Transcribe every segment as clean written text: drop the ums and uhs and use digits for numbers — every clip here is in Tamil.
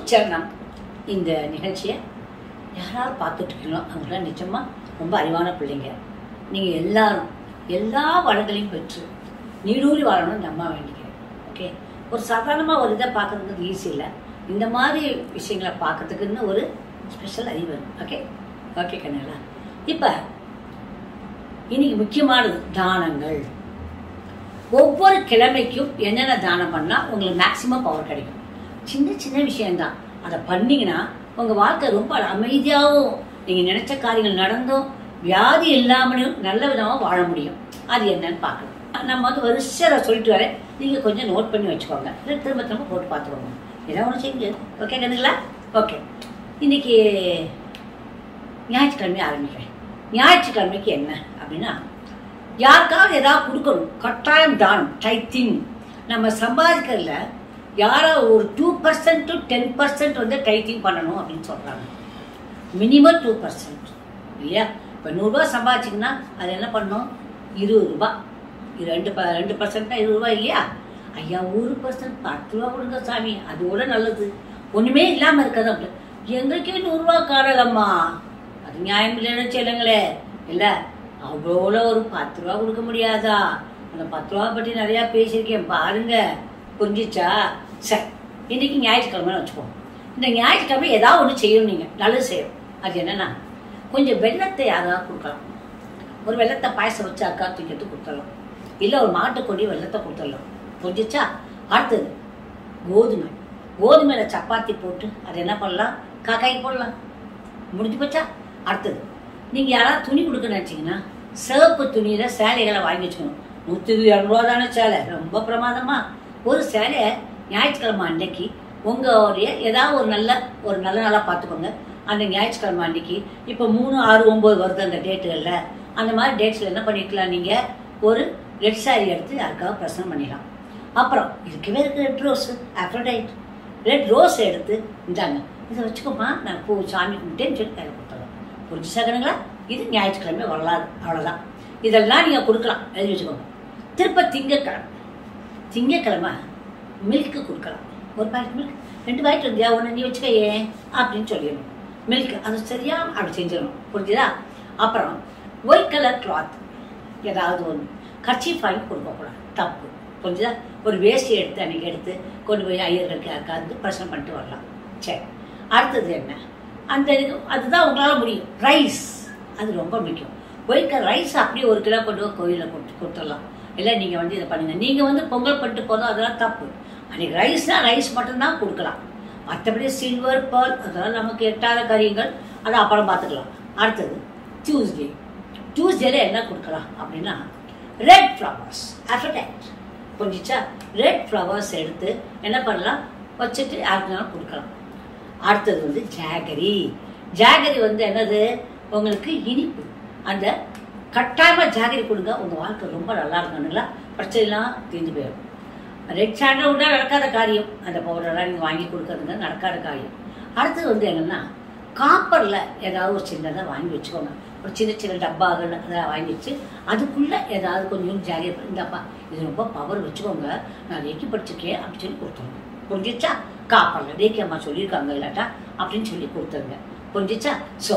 உச்சரணம் இந்த நிகழ்ச்சியை யாராவது பார்த்துட்டு இருக்கீங்களோ அவங்களாம் நிச்சயமாக ரொம்ப அறிவான பிள்ளைங்க. நீங்கள் எல்லாரும் எல்லா வளங்களையும் பெற்று நீடூழி வாழணும்னு நம்ம வேண்டிக்கிறேன். ஓகே, ஒரு சாதாரணமாக ஒரு இதை பார்க்குறதுக்கு ஈஸி இல்லை. இந்த மாதிரி விஷயங்களை பார்க்கறதுக்குன்னு ஒரு ஸ்பெஷல் அறிவு வேணும். ஓகே ஓகே கண்ணா. இப்போ இன்னைக்கு முக்கியமானது தானங்கள். ஒவ்வொரு கிழமைக்கும் என்னென்ன தானம் பண்ணால் உங்களுக்கு மேக்சிமம் பவர் கிடைக்கும். சின்ன சின்ன விஷயம்தான், அதை பண்ணீங்கன்னா உங்கள் வாழ்க்கை ரொம்ப அமைதியாகவும் நீங்கள் நினைச்ச காரியங்கள் நடந்தும் வியாதி இல்லாமலும் நல்ல விதமாக வாழ முடியும். அது என்னன்னு பார்க்கணும். நம்ம வந்து வரிசையாக சொல்லிட்டு வரேன், நீங்கள் கொஞ்சம் நோட் பண்ணி வச்சுக்கோங்க, இல்லை திரும்ப திரும்ப போட்டு பார்த்துக்கோங்க. ஏதாவது ஒன்று செய்யுங்க. ஓகே கண்ணுங்களா? ஓகே, இன்னைக்கு ஞாயிற்றுக்கிழமை ஆரம்பிக்கிறேன். ஞாயிற்றுக்கிழமைக்கு என்ன அப்படின்னா, யாருக்காவது ஏதாவது கொடுக்கணும். கட்டாயம் தானம், டைத்திங். நம்ம சம்பாதிக்கிறதுல யாரோ ஒரு 2% to 10% வந்து டைத்திங் பண்ணணும் அப்படின்னு சொல்கிறாங்க. மினிமம் 2% இல்லையா? இப்போ 100 ரூபா சம்பாதிச்சிங்கன்னா அது என்ன பண்ணணும்? 20 ரூபா. 2% 20 ரூபா இல்லையா? ஐயா 1% 10 ரூபா கொடுங்க சாமி, அது கூட நல்லது. ஒன்றுமே இல்லாமல் இருக்கிறது. அப்படி எங்களுக்கே 100 ரூபா காணலம்மா, அது நியாயம் இல்லைன்னு சொல்லுங்களே. இல்லை அவ்வளோ ஒரு 10 ரூபா கொடுக்க முடியாதா? அந்த 10 ரூபா பற்றி நிறையா பேசியிருக்கேன் பாருங்க, புரிஞ்சிச்சா? சரி, இன்னைக்கு ஞாயிற்றுக்கிழமை வச்சுப்போம். இந்த ஞாயிற்றுக்கிழமை ஏதாவது ஒன்று செய்யணும், நீங்கள் நல்லது செய்யணும். அது என்னன்னா, கொஞ்சம் வெள்ளத்தை யாராவது கொடுக்கலாம். ஒரு வெள்ளத்தை பாயசம் வச்சு அக்கா தூக்கிட்டு கொடுத்துடலாம், இல்லை ஒரு மாட்டுக்கொடி வெள்ளத்தை கொடுத்துடலாம். புரிஞ்சிச்சா? அடுத்தது கோதுமையில சப்பாத்தி போட்டு அதை என்ன பண்ணலாம்? காக்காய்க்கு போடலாம். முடிஞ்சு போச்சா? அடுத்தது நீங்கள் யாராவது துணி கொடுக்க நினச்சிங்கன்னா சிவப்பு துணியில் சேலைகளை வாங்கி வச்சுக்கணும். 100-200 ரூபா தானே சேலை, ரொம்ப பிரமாதமா. ஒரு சேலையை ஞாயிற்றுக்கிழமை அன்னைக்கு உங்களுடைய ஏதாவது ஒரு நல்ல நாளாக பார்த்துக்கோங்க. அந்த ஞாயிற்றுக்கிழமை அன்னைக்கு இப்போ 3, 6, 9 வருது அந்த டேட்டுகளில். அந்த மாதிரி டேட்ஸில் என்ன பண்ணிக்கலாம், நீங்கள் ஒரு ரெட் சாரி எடுத்து யாருக்காவது பிரசனம் பண்ணிடலாம். அப்புறம் இருக்கவே இருக்கு ரெட் ரோஸு, ஆஃப்ரோடைட். ரெட் ரோஸ் எடுத்து இந்தாங்க, இதை வச்சுக்கோமா, நான் பூ சாமி கும்பிட்டேன்னு சொல்லி கையில் கொடுத்துடலாம். புரிஞ்சு சாகணுங்களா? இது ஞாயிற்றுக்கிழமை வரலாறு, அவ்வளோதான். இதெல்லாம் நீங்கள் கொடுக்கலாம், எழுதி வச்சுக்கோங்க. திருப்ப திங்கக்கிழமை மில்க்கு கொடுக்கலாம். ஒரு பாக்கெட் மில்க், 2 பாக்கெட் இருந்தியா, ஒன்று நீ வச்சுக்க ஏன் அப்படின்னு சொல்லிடணும். மில்க் அது சரியா அப்படி செஞ்சிடணும். புரிஞ்சுதா? அப்புறம் ஒயிட் கலர் கிளாத் ஏதாவது ஒன்று கர்ச்சீஃப் வாங்கி கொடுக்கக்கூடாது, தப்பு. புரிஞ்சுதா? ஒரு வேஷ்டி எடுத்து அன்றைக்கி எடுத்து கொண்டு போய் ஐயர்களுக்கு யாருக்காவது பிரச்சனை பண்ணிட்டு வரலாம். சரி, அடுத்தது என்ன? அந்த அதுதான் உங்களால் முடியும். ரைஸ், அது ரொம்ப முக்கியம். ஒயிட் கலர் ரைஸ் அப்படியே 1 கிலோ கொண்டு போய் கோயிலில் கொடுத்துடலாம். இல்லை நீங்கள் வந்து இதை பண்ணுங்கள். நீங்கள் வந்து பொங்கல் பண்ணிட்டு போதும், அதெல்லாம் தப்பு. அன்றைக்கி ரைஸ்னால் ரைஸ் மட்டும்தான் கொடுக்கலாம். மற்றபடி சில்வர் பேர்ல் அதெல்லாம் நமக்கு எட்டாத காரியங்கள், அதை அப்புறம் பார்த்துக்கலாம். அடுத்தது டியூஸ்டேல என்ன கொடுக்கலாம் அப்படின்னா, ரெட் ஃப்ளவர்ஸ் ஆஃப்டர்டைட். புரிஞ்சிச்சா? ரெட் ஃப்ளவர்ஸ் எடுத்து என்ன பண்ணலாம், வச்சுட்டு யாருக்குனாலும் கொடுக்கலாம். அடுத்தது வந்து ஜாகரி வந்து என்னது, உங்களுக்கு இனிப்பு. அந்த கட்டாயமாக ஜாகரி கொடுங்க, உங்கள் வாழ்க்கை ரொம்ப நல்லா இருக்கணுங்களா, பிரச்சனைலாம் தீர்ந்து போயிடும். ரெட் சாண்டல் விட நடக்காத காரியம், அந்த பவுடரெல்லாம் நீங்கள் வாங்கி கொடுக்கறதுங்க நடக்காத காரியம். அடுத்தது வந்து என்னென்னா, காப்பரில் ஏதாவது ஒரு சின்னதாக வாங்கி வச்சுக்கோங்க. ஒரு சின்ன டப்பாக்கள் அதை வாங்கி வச்சு அதுக்குள்ளே ஏதாவது கொஞ்சம் ஜாகரி இந்தாப்பா, இது ரொம்ப பவர் வச்சுக்கோங்க, நான் ரேக்கி படிச்சிருக்கேன் அப்படின்னு சொல்லி கொடுத்துருங்க. புரிஞ்சிச்சா? காப்பரில் ரேக்கி அம்மா சொல்லியிருக்காங்க இல்லாட்டா அப்படின்னு சொல்லி கொடுத்துருங்க. புரிஞ்சிச்சா? ஸோ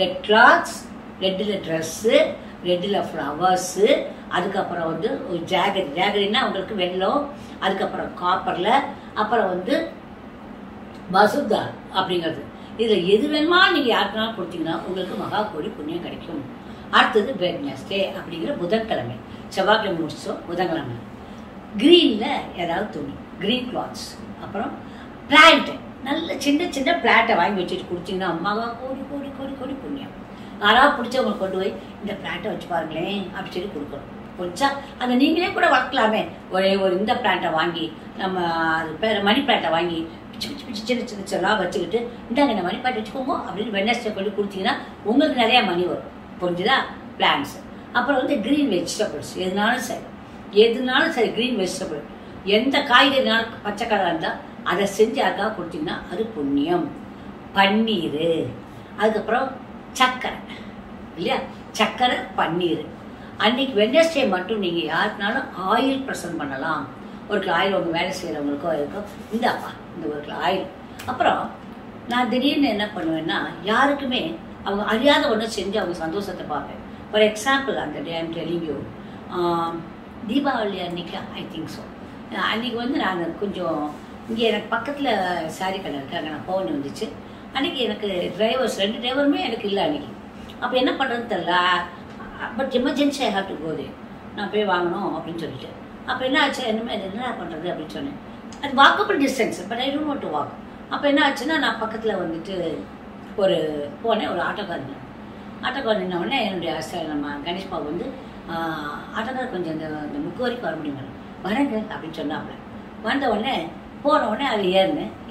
ரெட் கிளாத்ஸ், ரெட்டில் ட்ரெஸ்ஸு, ரெட்டில் ஃப்ளவர்ஸு, அதுக்கப்புறம் வந்து ஒரு ஜாகரின்னா உங்களுக்கு வெள்ளம், அதுக்கப்புறம் காப்பரில், அப்புறம் வந்து மசூர்தால் அப்படிங்கிறது. இதில் எது வேணுமா நீங்கள் யாருக்குனாலும் கொடுத்தீங்கன்னா உங்களுக்கு மகா கோடி புண்ணியம் கிடைக்கும். அடுத்தது வெட்னஸ்டே அப்படிங்கிற புதன்கிழமை, செவ்வாய்க்கிழமை முடிச்சோம், புதன்கிழமை க்ரீனில் ஏதாவது துணி, க்ரீன் கிளாத்ஸ். அப்புறம் பிளான்ட்டு, நல்ல சின்ன பிளான்ட்டை வாங்கி வச்சுட்டு கொடுத்தீங்கன்னா மகா கோடி கோடி கோடி கோடி புண்ணியம். யாராவது பிடிச்சவங்களுக்கு கொண்டு போய் இந்த பிளான்ட்டை வச்சு பாருங்களேன் அப்படி சொல்லி கொடுக்கணும். பிடிச்சா அதை நீங்களே கூட வளர்க்கலாமே. ஒரு இந்த பிளான்ட்டை வாங்கி, நம்ம அது பேர் மணி பிளான்ட்டை வாங்கி சின்ன வச்சுக்கிட்டு இந்தாங்க இந்த மணி பிளான்ட் வச்சுக்கோங்க அப்படின்னு வெட்னஸ்டே கொண்டு கொடுத்தீங்கன்னா உங்களுக்கு நிறையா மணி வரும். புரிஞ்சுதா? பிளான்ட்ஸ். அப்புறம் வந்து க்ரீன் வெஜிடபிள்ஸ், எதுனாலும் சரி க்ரீன் வெஜிடபிள், எந்த காய்கறினாலும் பச்சை கலராக இருந்தால் அதை செஞ்சு யாருக்காக கொடுத்தீங்கன்னா அது புண்ணியம். பன்னீர், அதுக்கப்புறம் சக்கரை இல்லையா, சக்கரை பன்னீர். அன்னைக்கு வெட்னஸ்டே மட்டும் நீங்கள் யாருக்குனாலும் ஆயில் ப்ரெசன்ட் பண்ணலாம். ஒரு கிலோ ஆயில் உங்கள் வேலை செய்கிறவங்களுக்கோ இருக்கோ, இந்தாப்பா இந்த 1 கிலோ ஆயில் அப்புறம் நான் திடீர்னு என்ன பண்ணுவேன்னா, யாருக்குமே அவங்க அறியாத ஒன்று செஞ்சு அவங்க சந்தோஷத்தை பார்ப்பேன். ஃபார் எக்ஸாம்பிள், அந்த டே ஐம் டெல்லிங் யூ, தீபாவளி அன்னைக்கு ஐ திங்க் ஸோ, அன்றைக்கி வந்து நான் கொஞ்சம் இங்கே எனக்கு பக்கத்தில் சாரி கடை இருக்குது, அங்கே நான் போகணும் வந்துச்சு. அன்றைக்கி எனக்கு டிரைவர்ஸ் 2 டிரைவருமே எனக்கு இல்லை அன்றைக்கி. அப்போ என்ன பண்ணுறதுன்னு தெரில, but emergency I have to go there, நான் போய் வாங்கணும் அப்படின்னு சொல்லிட்டு. அப்போ என்ன ஆச்சு, என்ன பண்ணுறது அப்படின்னு சொன்னேன். அது walkable distance, but I don't want to walk. அப்போ என்ன ஆச்சுன்னா, நான் பக்கத்தில் வந்துட்டு ஒரு போனேன், ஒரு ஆட்டோக்கார் நின்னவுடனே என்னுடைய நம்ம கணேஷ் பாபு வந்து, ஆட்டோக்கார் கொஞ்சம் இந்த முக்கு வரைக்கும் வர முடியுமா, வரேங்க அப்படின்னு சொன்னாப்புல. வந்த உடனே போன உடனே அது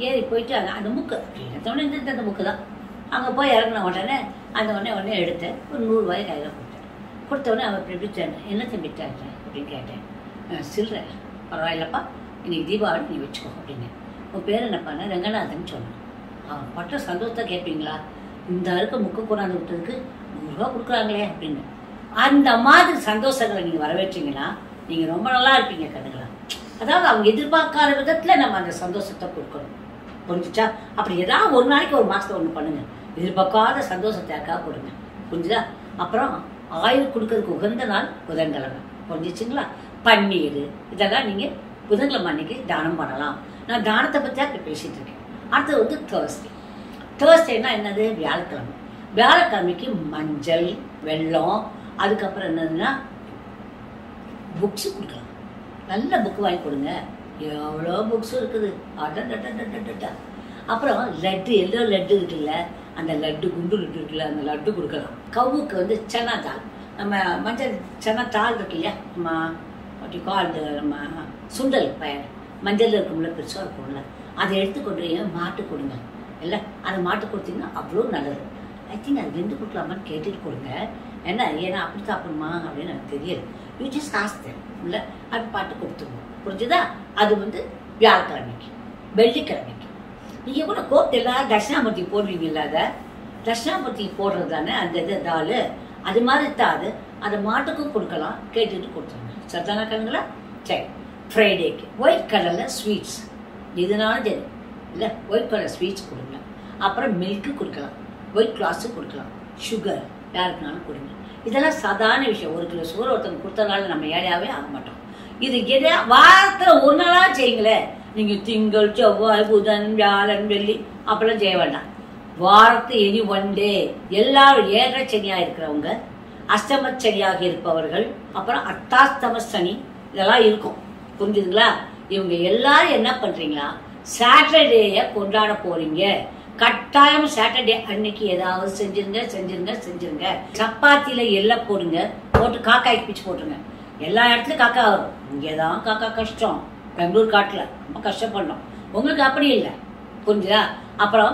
ஏறி போயிட்டு அந்த முக்கு எடுத்தோடனே இந்த முக்கு தான் அங்கே போய் இறங்கின உடனே அந்த உடனே எடுத்தேன். ஒரு 100 ரூபாய் கையில் கொடுத்த உடனே அவர் எப்படி என்ன தம்பிட்டேன் அப்படின்னு கேட்டேன். சில்லற பரவாயில்லப்பா, இன்னைக்கு தீபாவளி நீ வச்சுக்கோ அப்படின்னு. உன் பேர் என்ன பண்ண, ரங்கநாதன் சொன்னேன். அவன் பட்ட சந்தோஷத்தை கேட்பீங்களா, இந்த அளவுக்கு முக்கு கொண்டாந்து விட்டதுக்கு 100 ரூபா கொடுக்குறாங்களே அப்படின்னு. அந்த மாதிரி சந்தோஷங்களை நீங்கள் வரவேற்றீங்கன்னா நீங்கள் ரொம்ப நல்லா இருப்பீங்க கண்ணுங்களா. அதாவது அவங்க எதிர்பார்க்காத விதத்தில் நம்ம அந்த சந்தோஷத்தை கொடுக்கணும், புரிஞ்சுச்சா? அப்படி ஏதாவது ஒரு நாளைக்கு ஒரு மாதத்துல ஒன்று பண்ணுங்க, எதிர்பார்க்காத சந்தோஷத்தை யாருக்காக கொடுங்க, புரிஞ்சுதா? அப்புறம் ஆயுள் கொடுக்கறதுக்கு உகந்த நாள் புதன்கிழமை, புரிஞ்சிச்சுங்களா? பன்னீர் இதெல்லாம் நீங்கள் புதன்கிழமை அன்னைக்கு தானம் பண்ணலாம். நான் தானத்தை பற்றி தான் இப்போ பேசிகிட்டு இருக்கேன். அடுத்தது வந்து தேர்ஸ்டேனா என்னது, வியாழக்கிழமை. வியாழக்கிழமைக்கு மஞ்சள், வெல்லம், அதுக்கப்புறம் என்னதுன்னா புக்ஸு கொடுக்கலாம். நல்ல புக்கு வாங்கி கொடுங்க, எவ்வளோ புக்ஸு இருக்குது. அப்புறம் லட்டு, எல்லோ லட்டு இருக்குல்ல, அந்த லட்டு, குண்டு லட்டு இருக்குல்ல, அந்த லட்டு கொடுக்கலாம். கவுக்கு வந்து சன்னா தால், நம்ம மஞ்சள் சன்னா தால் இருக்கு இல்லையா, நம்ம அப்படி கால்டு, நம்ம சுண்டல் பயன் மஞ்சள் இருக்கும்ல, பெருசாக இருக்கும்ல, அதை எடுத்து கொண்டு மாட்டு கொடுங்க. இல்லை அதை மாட்டு கொடுத்தீங்கன்னா அவ்வளோ நல்லது. ஐ திங்க் அது 2 கொடுக்கலாமான்னு கேட்டுட்டு கொடுங்க. ஏன்னா அப்படி சாப்பிடணுமா அப்படின்னு எனக்கு தெரியல. யூ ஜஸ்ட் ஆஸ்க் தேம், இல்லை அது பாட்டு கொடுத்துருவோம், புரிஞ்சுதா? அது வந்து வியாழக்கிழமைக்கு. வெள்ளிக்கிழமைக்கு நீங்கள் கூட கோர்த்து எல்லாம் தட்சிணாமூர்த்தி போடுவீங்கல்ல, அதை தட்சிணாமூர்த்தி போடுறது தானே அந்த இது தாள், அது மாதிரி தான் அதை மாட்டுக்கும் கொடுக்கலாம், கேட்டுட்டு கொடுத்துருங்க. சரிதானா கண்ணுங்களா? சரி. ஃப்ரைடேக்கு ஒயிட் கலரில் ஸ்வீட்ஸ் எதுனாலும் சரி, இல்லை ஒயிட் கலர் ஸ்வீட்ஸ் கொடுங்க. அப்புறம் மில்க்கு கொடுக்கலாம், ஒயிட் கிளாஸு கொடுக்கலாம், சுகர் யாருக்குனாலும் கொடுங்க. இதெல்லாம் சாதாரண விஷயம். 1 கிலோ சுகர் ஒருத்தவங்க கொடுத்ததுனால நம்ம ஏழையாவே ஆக மாட்டோம். இது எதா வாரத்தில் 1 நாளாக செய்யுங்களேன். நீங்கள் திங்கள், செவ்வாய், புதன், வியாழன், வெள்ளி அப்பெல்லாம் செய்ய வேண்டாம். வாரத்து எனி 1 டே. எல்லாரும் 7 சனியாக இருக்கிறவங்க, அஷ்டம சனியாக இருப்பவர்கள், அப்புறம் அர்த்தாஸ்தம சனி இதெல்லாம் இருக்கும், புரிஞ்சுதுங்களா? இவங்க எல்லாரும் என்ன பண்றீங்களா, சாட்டர்டேயை கொண்டாட போறீங்க. கட்டாயம் சாட்டர்டே அன்னைக்கு ஏதாவது செஞ்சிருங்க. சப்பாத்தியில எல்லாம் போடுங்க, போட்டு காக்காய்க்கு பிச்சு போட்டுருங்க. எல்லா இடத்துலயும் காக்கா வரும், இங்கேதான் காக்கா கஷ்டம். பெங்களூர் காட்டுல ரொம்ப கஷ்டப்படணும், உங்களுக்கு அப்படி இல்லை, புரிஞ்சுதா? அப்புறம்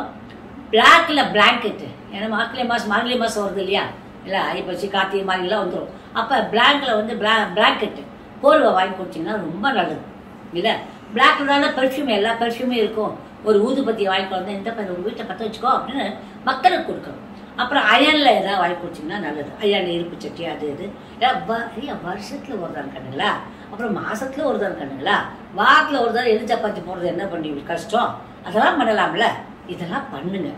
பிளாக்ல பிளாங்கெட்டு, ஏன்னா மார்கழி மாசம் வருது இல்லையா, இல்லை ஐப்பசி கார்த்திகை மாதிரிலாம் வந்துடும். அப்போ பிளாக்ல வந்து பிளாங்கெட்டு போர்வை வாங்கி கொடுத்தீங்கன்னா ரொம்ப நல்லது. இல்லை பிளாக்ல தானே பெர்ஃப்யூம், எல்லா பெர்ஃப்யூமே இருக்கும். ஒரு ஊதுபத்தியை வாங்கிட்டு வந்து இந்த உங்கள் வீட்டை பற்ற வச்சுக்கோ அப்படின்னு மக்களுக்கு கொடுக்கணும். அப்புறம் அயனில் ஏதாவது வாங்கி கொடுத்தீங்கன்னா நல்லது. அயனில் இருப்பு சட்டி அது இது வருஷத்தில் ஒரு தான் கண்ணுங்களா, அப்புறம் மாசத்துல ஒரு தான் கண்ணுங்களா, வாரத்தில் ஒரு தான் எது சப்பாத்தி போடுறது என்ன பண்ணி கஷ்டம், அதெல்லாம் பண்ணலாம்ல. இதெல்லாம் பண்ணுங்க,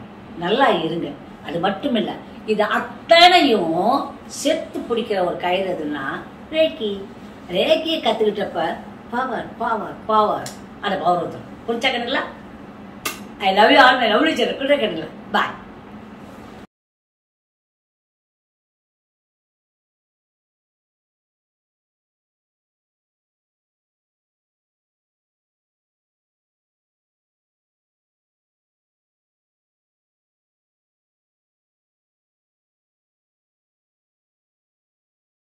நல்லா இருங்க. அது மட்டும் இல்லை, இது அத்தனையும் செத்து பிடிக்கிற ஒரு கயிறு எதுன்னா ரேக்கியை கற்றுக்கிட்டப்ப பவர் பவர் பவர் அந்த பவர் வந்துடும். புரிச்சா கண்ணுங்களா? I love you all, my lovely children. Good night, bye.